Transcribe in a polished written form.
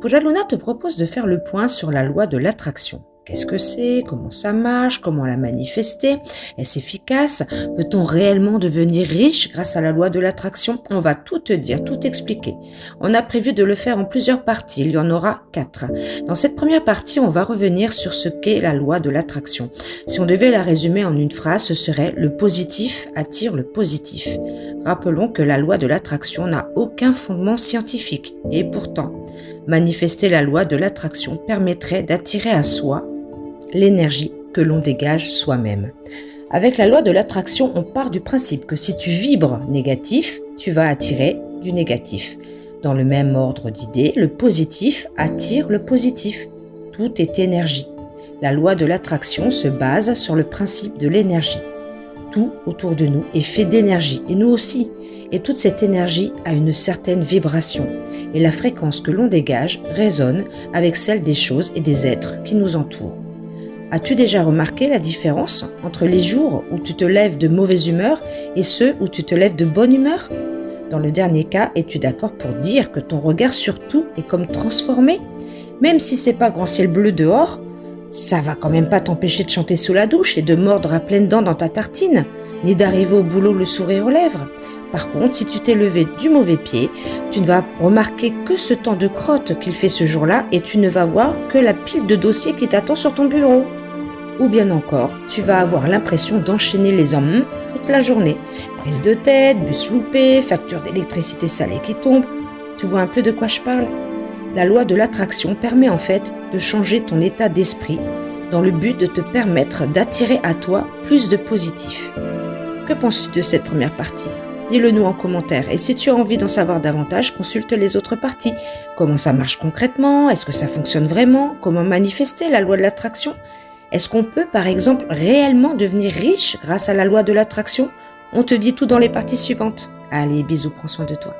Pooja Luna te propose de faire le point sur la loi de l'attraction. Qu'est-ce que c'est? Comment ça marche? Comment la manifester? Est-ce efficace? Peut-on réellement devenir riche grâce à la loi de l'attraction? On va tout te dire, tout expliquer. On a prévu de le faire en plusieurs parties, il y en aura 4. Dans cette première partie, on va revenir sur ce qu'est la loi de l'attraction. Si on devait la résumer en une phrase, ce serait « le positif attire le positif ». Rappelons que la loi de l'attraction n'a aucun fondement scientifique et pourtant, manifester la loi de l'attraction permettrait d'attirer à soi l'énergie que l'on dégage soi-même. Avec la loi de l'attraction, on part du principe que si tu vibres négatif, tu vas attirer du négatif. Dans le même ordre d'idées, le positif attire le positif. Tout est énergie. La loi de l'attraction se base sur le principe de l'énergie. Tout autour de nous est fait d'énergie, et nous aussi. Et toute cette énergie a une certaine vibration. Et la fréquence que l'on dégage résonne avec celle des choses et des êtres qui nous entourent. As-tu déjà remarqué la différence entre les jours où tu te lèves de mauvaise humeur et ceux où tu te lèves de bonne humeur? Dans le dernier cas, es-tu d'accord pour dire que ton regard sur tout est comme transformé? Même si c'est pas grand ciel bleu dehors, ça va quand même pas t'empêcher de chanter sous la douche et de mordre à pleines dents dans ta tartine, ni d'arriver au boulot le sourire aux lèvres. Par contre, si tu t'es levé du mauvais pied, tu ne vas remarquer que ce temps de crotte qu'il fait ce jour-là et tu ne vas voir que la pile de dossiers qui t'attend sur ton bureau. Ou bien encore, tu vas avoir l'impression d'enchaîner les toute la journée. Prise de tête, bus loupé, facture d'électricité salée qui tombe. Tu vois un peu de quoi je parle? La loi de l'attraction permet en fait de changer ton état d'esprit dans le but de te permettre d'attirer à toi plus de positif. Que penses-tu de cette première partie? Dis-le nous en commentaire et si tu as envie d'en savoir davantage, consulte les autres parties. Comment ça marche concrètement? Est-ce que ça fonctionne vraiment? Comment manifester la loi de l'attraction? Est-ce qu'on peut par exemple réellement devenir riche grâce à la loi de l'attraction? On te dit tout dans les parties suivantes. Allez, bisous, prends soin de toi.